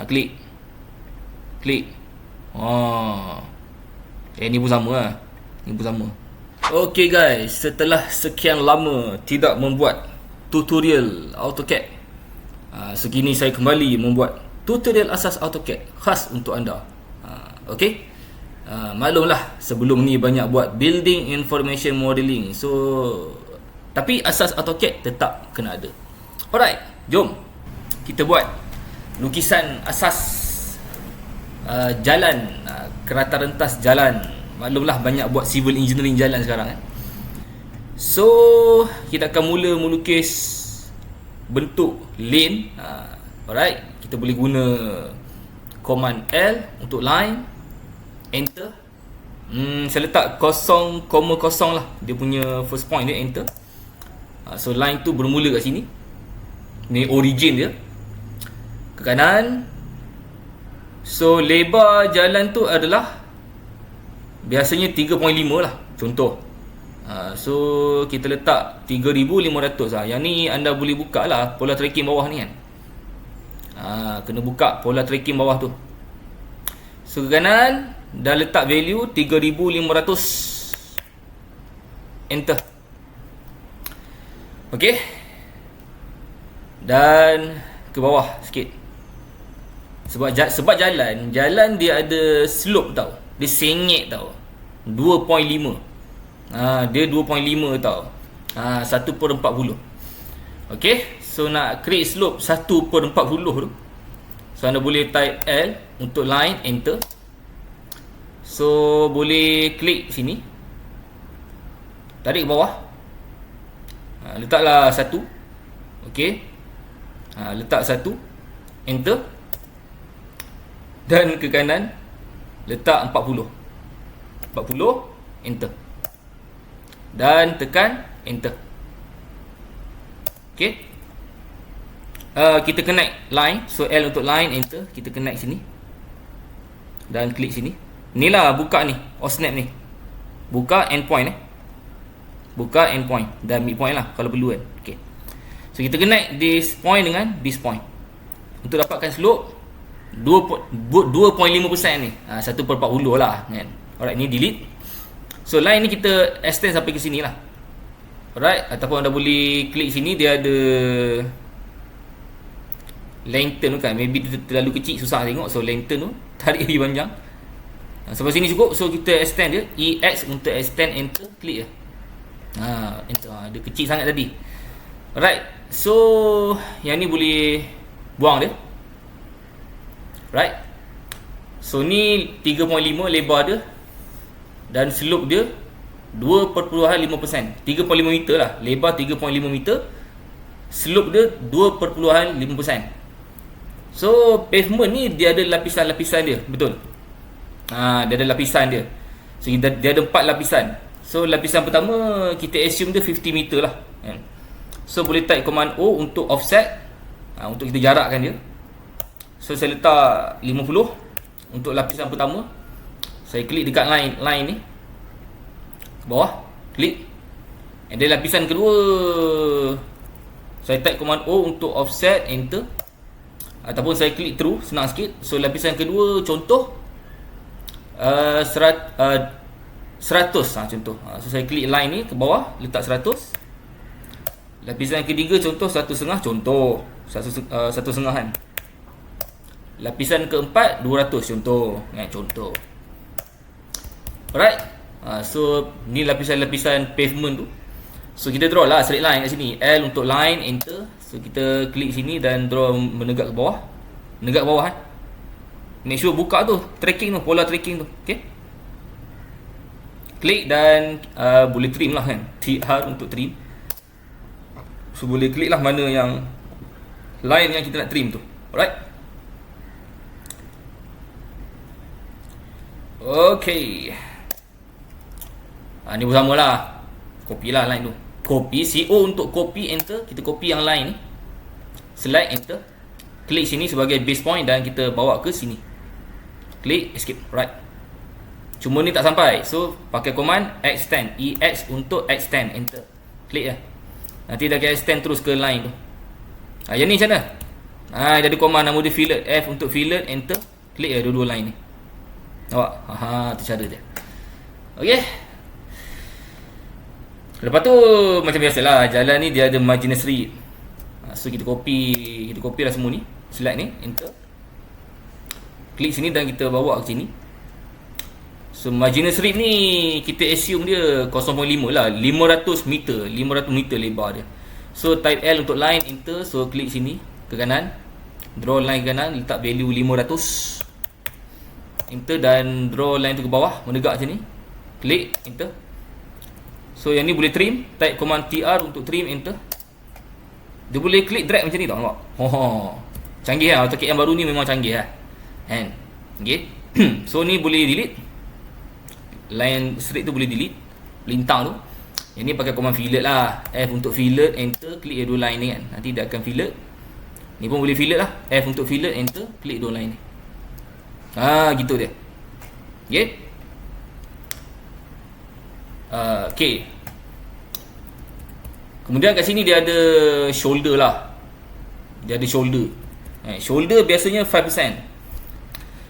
Klik. Ni pun sama lah. Ni pun sama. Okay guys, setelah sekian lama tidak membuat tutorial AutoCAD, so kini saya kembali membuat tutorial asas AutoCAD khas untuk anda. Okay, maklumlah sebelum ni banyak buat building information modeling, so tapi asas AutoCAD tetap kena ada. Alright, jom kita buat lukisan asas jalan, kereta rentas jalan. Maklumlah banyak buat civil engineering jalan sekarang. So kita akan mula melukis bentuk lane. Alright, kita boleh guna command L untuk line, enter. Saya letak 0,0 lah dia punya first point dia, enter. So line tu bermula kat sini. Ni origin dia. Ke kanan. So lebar jalan tu adalah biasanya 3.5 lah, contoh. So kita letak 3,500 lah. Yang ni anda boleh buka lah pola tracking bawah ni kan. Kena buka pola tracking bawah tu. So ke kanan dah letak value 3,500, enter. Okay. Dan ke bawah sikit. Sebab jalan dia ada slope tau. Dia sengit tau. 2.5. Dia 2.5 tau. 1/40. Okay. So nak create slope 1/40 tu, so anda boleh type L untuk line, enter. So boleh klik sini, tarik ke bawah, letaklah 1. Okay. Letak 1, enter. Dan ke kanan letak 40, enter. Dan tekan enter. Okay. Kita connect line. So L untuk line, enter. Kita connect sini dan klik sini. Inilah buka ni, snap ni. Buka endpoint buka endpoint dan midpoint lah kalau perlu kan. Okay. So kita connect this point dengan this point untuk dapatkan slope 2.5% ni. 1/40 lah kan. Alright, ni delete. So line ni kita extend sampai ke sini lah. Alright, ataupun anda boleh klik sini, dia ada lengthen tu kan. Maybe dia terlalu kecil, susah tengok. So lengthen tu tarik lagi panjang. Sampai sini cukup. So kita extend dia, EX untuk extend, enter, klik je. Enter. Dia kecil sangat tadi. Alright, so yang ni boleh buang dia. Right. So ni 3.5 lebar dia dan slope dia 2.5%. 3.5 meter lah. Lebar 3.5 meter. Slope dia 2.5%. So pavement ni dia ada lapisan-lapisan dia, betul? Dia ada lapisan dia. So dia ada 4 lapisan. So lapisan pertama kita assume dia 50 meter lah. So boleh type command O untuk offset, untuk kita jarakkan dia. So saya letak 50 untuk lapisan pertama. Saya klik dekat line ni, ke bawah, klik. And then lapisan kedua saya type command O untuk offset, enter. Ataupun saya klik through, senang sikit. So lapisan kedua contoh 100 contoh. So saya klik line ni ke bawah, letak 100. Lapisan ketiga contoh 1.5, contoh 1.5 kan. Lapisan keempat 200 contoh. Contoh. Alright. So ni lapisan-lapisan pavement tu. So kita draw lah straight line kat sini. L untuk line, enter. So kita klik sini dan draw menegak ke bawah. Menegak ke bawah kan. Make sure buka tu tracking tu, pola tracking tu. Okay. Klik dan boleh trim lah kan. TR untuk trim. So boleh klik lah mana yang line yang kita nak trim tu. Alright. Okay. Ni pun sama lah. Copy lah line tu. Copy, CO untuk copy, enter. Kita copy yang line ni. Select, enter. Klik sini sebagai base point dan kita bawa ke sini. Klik, escape, right. Cuma ni tak sampai. So pakai command extend. EX untuk extend, enter. Klik lah. Nanti dah akan extend terus ke line tu. Yang ni macam mana? Dia ada command nama dia fillet. F untuk fillet, enter. Klik dua-dua line ni. Nampak? Tu cara dia. Okey. Lepas tu macam biasalah, jalan ni dia ada marginal strip. So kita copy lah semua ni. Select ni, enter. Klik sini dan kita bawa ke sini. So marginal strip ni kita assume dia 0.5 lah, 500 meter lebar dia. So type L untuk line, enter. So klik sini ke kanan, draw line ke kanan, letak value 500, enter. Dan draw line tu ke bawah, menegak macam ni. Klik, enter. So yang ni boleh trim, type command TR untuk trim, enter. Dia boleh klik drag macam ni tau, nampak? Canggih lah, AutoCAD yang baru ni memang canggih lah kan. Okay. So ni boleh delete. Line straight tu boleh delete, lintang tu. Yang ni pakai command fillet lah. F untuk fillet, enter. Klik dua line ni kan, nanti dia akan fillet. Ni pun boleh fillet lah. F untuk fillet, enter. Klik dua line ni. Gitu dia. Okay. Okay. Kemudian kat sini dia ada shoulder lah. Dia ada shoulder. Shoulder biasanya 5%.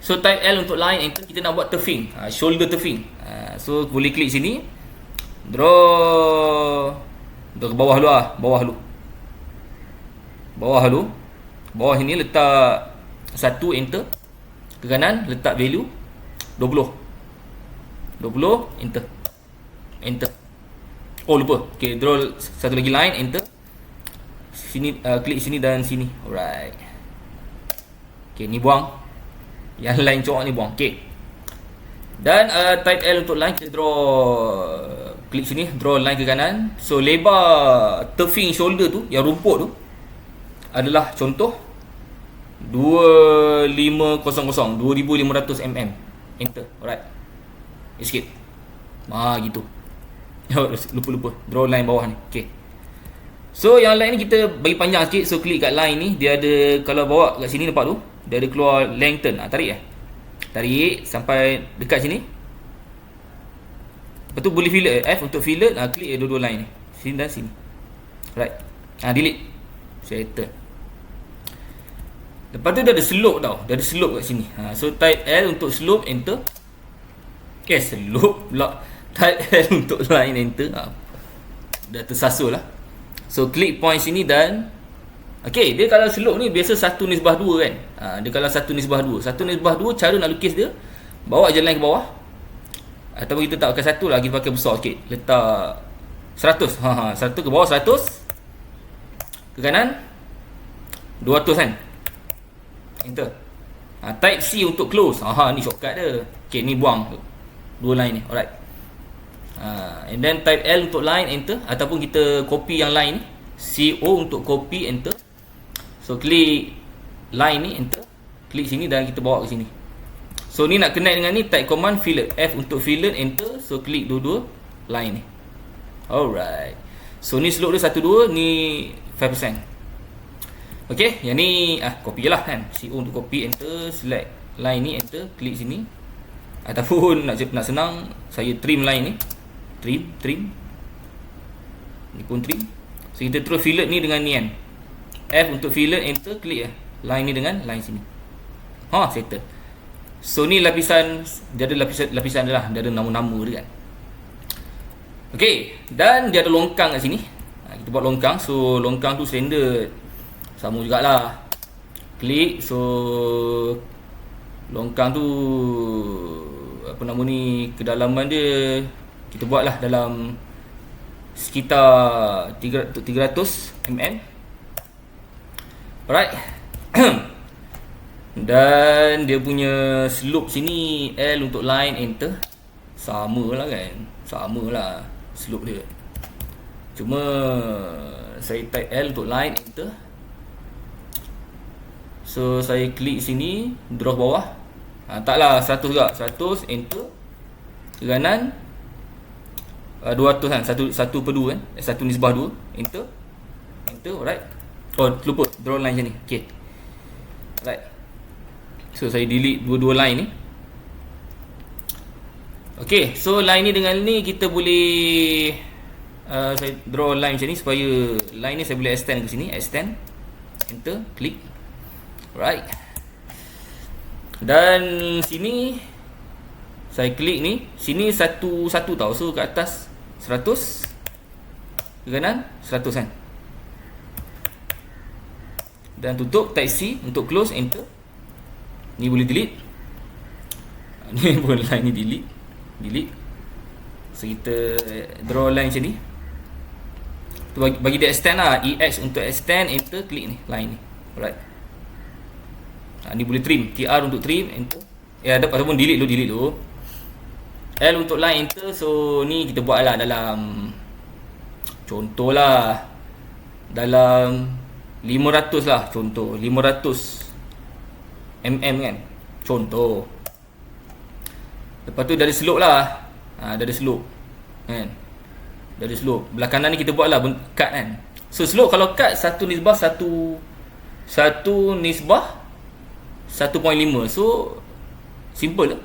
So type L untuk line, enter. Kita nak buat turfing, shoulder turfing. So boleh klik sini, draw ke bawah dulu lah. Bawah sini letak 1, enter. Ke kanan letak value 20, enter. Lupa. Okay, draw satu lagi line, enter. Sini, klik sini dan sini. Alright. Okay, ni buang. Yang line corak ni buang. Okay. Dan type L untuk line, kita draw, klik sini, draw line ke kanan. So lebar turfing shoulder tu, yang rumput tu, adalah contoh 2500, 2500 mm. Enter. Alright. Sikit. Gitu. Lupa. Draw line bawah ni. Okay. So yang line ni kita bagi panjang sikit. So klik kat line ni, dia ada, kalau bawa kat sini nampak tu, dia ada keluar lengthen. Tarik sampai dekat sini. Lepas tu boleh fillet. F untuk fillet, klik dua-dua line ni, sini dan sini. Right. Delete. Settle. Lepas tu dia ada slope tau. Dia ada slope kat sini. So type L untuk slope, enter. Okay, slope pula. Type L untuk line, enter. Dah tersasul lah. So klik point sini dan okay, dia kalau slope ni biasa 1/2 kan. Dia kalau 1/2. 1/2 cara nak lukis dia, bawa je line ke bawah. Ataupun kita tak pakai 1 lah, kita pakai besar sikit. Letak 100. 100 ke bawah, 100 ke kanan, 200 kan. Enter. Type C untuk close. Ni shortcut dia. Okay, ni buang dua line ni. Alright. And then type L untuk line, enter. Ataupun kita copy yang line ni, CO untuk copy, enter. So klik line ni, enter. Klik sini dan kita bawa ke sini. So ni nak connect dengan ni, type command fillet. F untuk fillet, enter. So klik dua-dua line ni. Alright. So ni slope dia 1, 2, ni 5%. Okay, yang ni copy je lah kan. CO untuk copy, enter. Select line ni, enter. Klik sini. Ataupun nak senang, saya trim line ni. Trim. Ni pun trim. So kita terus fillet ni dengan ni kan. F untuk fillet, enter. Klik line ni dengan line sini. Settle. So ni lapisan, dia ada lapisan dia lah. Dia ada nama-nama dia kan. Okay, dan dia ada longkang kat sini. Kita buat longkang. So longkang tu standard, sama jugalah. Klik. So longkang tu, apa nama ni, kedalaman dia kita buatlah dalam sekitar 300 mm. Alright. Dan dia punya slope sini, L untuk line, enter. Sama lah kan. Sama lah slope dia. Cuma saya type L untuk line, enter. So saya klik sini, draw bawah. Taklah 100 juga. 100, enter. Ke kanan 200 kan. 1/2 kan. 1/2, enter. Alright. Lupa draw line macam ni. Okay. Alright. So saya delete dua-dua line ni. Okay, so line ni dengan ni kita boleh saya draw line macam ni supaya line ni saya boleh extend ke sini. Extend, enter, klik. Right. Dan sini saya klik ni, sini satu tau. So kat atas 100, ke kanan 100 kan. Dan tutup, type C untuk close, enter. Ni boleh delete. Ni boleh line ni delete. So kita draw line macam ni. Tu bagi dia extend lah. EX untuk extend, enter, klik ni line ni. Alright. Ni boleh trim, TR untuk trim, enter. Ataupun delete dulu. L untuk line, enter. So ni kita buat lah dalam, contoh lah, dalam 500 lah, contoh 500 mm kan, contoh. Lepas tu dari slope lah, dari slope kan, dari slope belah kanan ni kita buat lah cut kan. So slope kalau cut 1 nisbah 1 nisbah 1.5. So simple lah.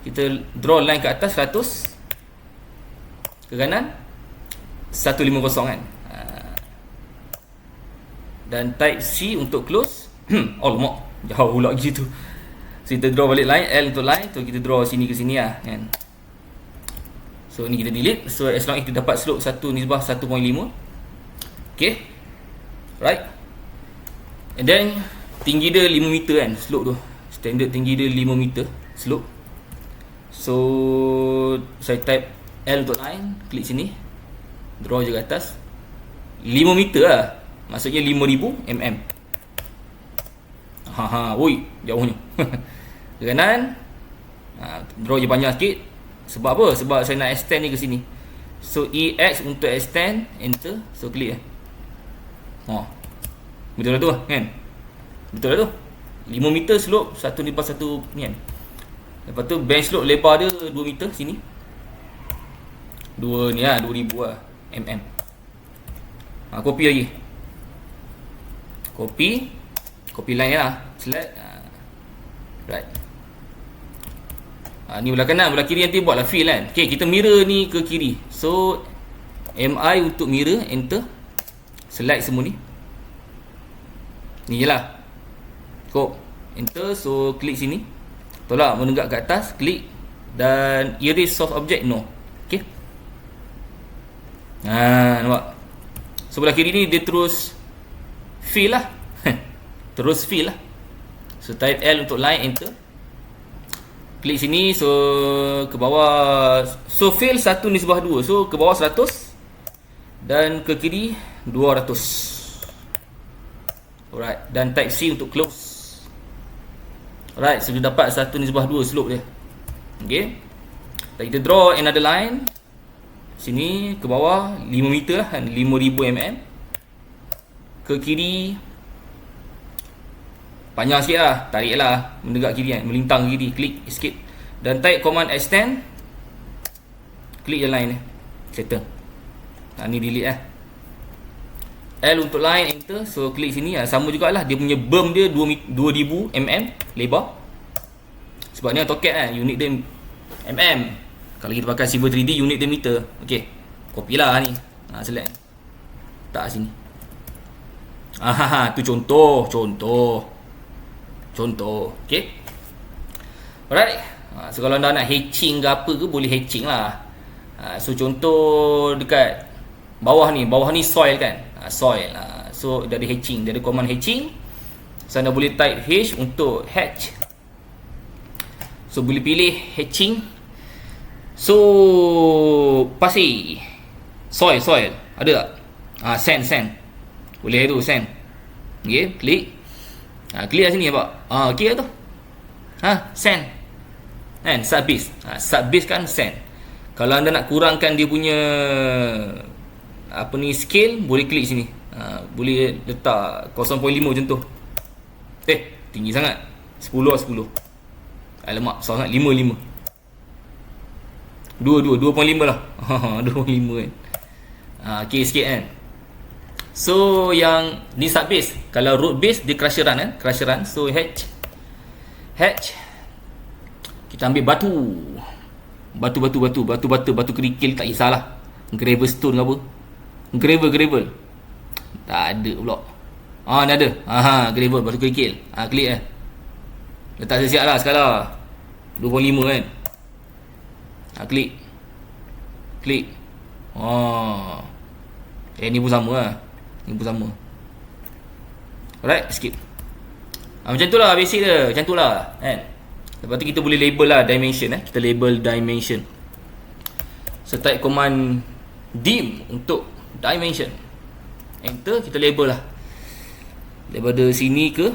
Kita draw line kat atas 100, ke kanan 150 kan. Dan type C untuk close. Alamak, jauh lagi tu. So kita draw balik line, L untuk line. So kita draw sini ke sini lah kan. So ni kita delete. So as long as kita dapat slope 1 nisbah 1.5. Okay, right. And then tinggi dia 5 meter kan, slope tu. Standard tinggi dia 5 meter slope. So saya type L untuk line, klik sini, draw je kat atas 5 meter lah. Maksudnya 5000 mm. Oi, jauhnya. Ke kanan. Draw je panjang sikit. Sebab apa? Sebab saya nak extend ni ke sini. So EX untuk extend, enter. So klik betul lah tu kan. Betul lah tu. 5 meter slope 1 nisbah 1 ni kan. Lepas tu bench slope lebar dia 2 meter sini. 2 ni lah, 2000 lah mm. Copy lagi. Copy line lah, select. Right. Ni belah kanan, belah kiri nanti buatlah fill kan. Okay, kita mirror ni ke kiri. So MI untuk mirror, enter. Select semua ni. Ni je lah. Cukup, enter. So klik sini, tolak menenggak ke atas, klik. Dan erase soft object, no. Okay. Nampak. So belah kiri ni dia terus fill lah. Terus fill lah. So type L untuk line, enter. Klik sini, so ke bawah. So fill 1 nisbah 2. So ke bawah 100 dan ke kiri 200. Alright. Dan type C untuk close. Alright, so dia dapat 1 nisbah 2 slope dia. Okay. Dan kita draw another line. Sini ke bawah 5 meter lah, 5000 mm. Ke kiri panjang sikit lah, tarik lah mendekat kiri kan, melintang ke kiri, klik sikit. Dan type command extend, klik je line ni, settle. Ni delete lah. L untuk line, enter. So klik sini lah, sama jugalah. Dia punya berm dia 2000 mm lebar. Sebab ni AutoCAD kan, unit dia mm. Kalau kita pakai Civil 3D, unit dia meter. Okay, copy lah ni, select, tak sini. Tu contoh. Okay. Alright. So kalau anda nak hatching ke apa ke, boleh hatching lah. So contoh dekat bawah ni soil kan. Soil. So dari hatching, dari command hatching. So anda boleh type H untuk hatch. So boleh pilih hatching. So pasir, soil ada tak? Sand. Boleh tu sand. Okay, klik. Klik kat sini nampak. Okay lah tu. Sand. Kan, subbase. Subbase kan sand. Kalau anda nak kurangkan dia punya scale, boleh klik sini. Boleh letak 0.5 macam tu. Tinggi sangat. 10 lah 10. Alamak, sangat 5. 2.5 lah. 2.5 kan. Okay sikit kan. So yang ni subbase. Kalau root base dia crusher run kan. So hatch. Kita ambil batu kerikil, tak kisahlah. Gravel stone ke apa. Gravel. Tak ada pula. Ni ada. Gravel baru kerikil. Klik letak siap-siap lah skala 2.5 kan. Klik. Ni pun sama lah. Ni pun sama. Alright, skip. Macam tu lah basic dia. Macam tu lah kan. Lepas tu kita boleh label lah dimension. Kita label dimension. So type command dim untuk dimension. Enter, kita label lah. Daripada sini ke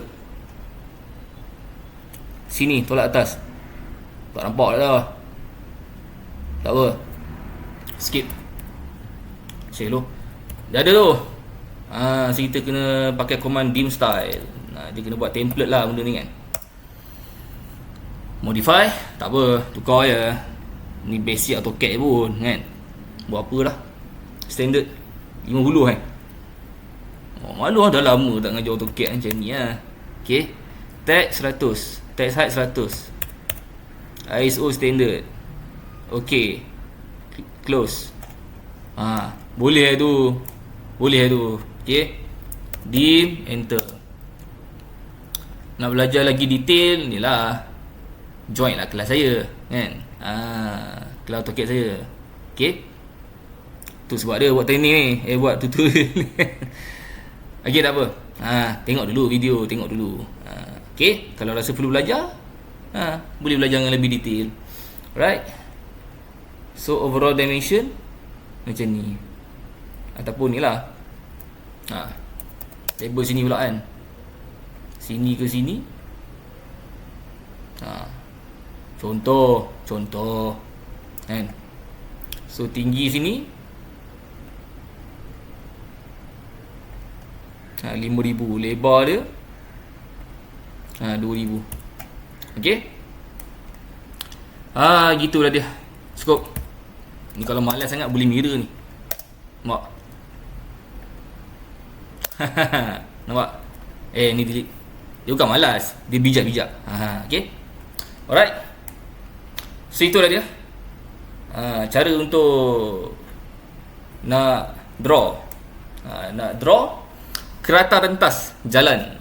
sini, tolak atas. Tak nampak dah. Tak apa. Skip. Check dulu. Dah ada tu. So kita kena pakai command dim style. Dia kena buat template lah benda ni kan. Modify, tak apa, tukar je. Ni basic AutoCAD pun kan. Buat apa lah. Standard 50 kan. Malu lah, dah lama tak ngajar AutoCAD macam ni lah. Okay. Text 100. Text height 100. ISO standard. Okay. Close. Boleh tu. Okay. Dim, enter. Nak belajar lagi detail, ni lah. Join lah kelas saya kan. Kelas AutoCAD saya. Okay. Tu sebab dia buat training ni. Buat tutorial ni. Okay, tak apa. Tengok dulu video, tengok dulu. Okay, kalau rasa perlu belajar, boleh belajar dengan lebih detail. Alright. So overall dimension macam ni. Ataupun ni lah. Label sini pula kan. Sini ke sini. Contoh kan. So tinggi sini 5,000. Lebar dia 2,000. Okay. Gitulah dia. Cukup. Ni kalau malas sangat boleh mirror ni. Nampak? Nampak? Ni delete. Dia bukan malas, dia bijak-bijak. Okay. Alright. So itulah dia. Cara untuk nak draw. Nak draw kerata rentas jalan.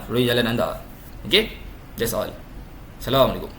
Proyek jalan anda. Okay. That's all. Assalamualaikum.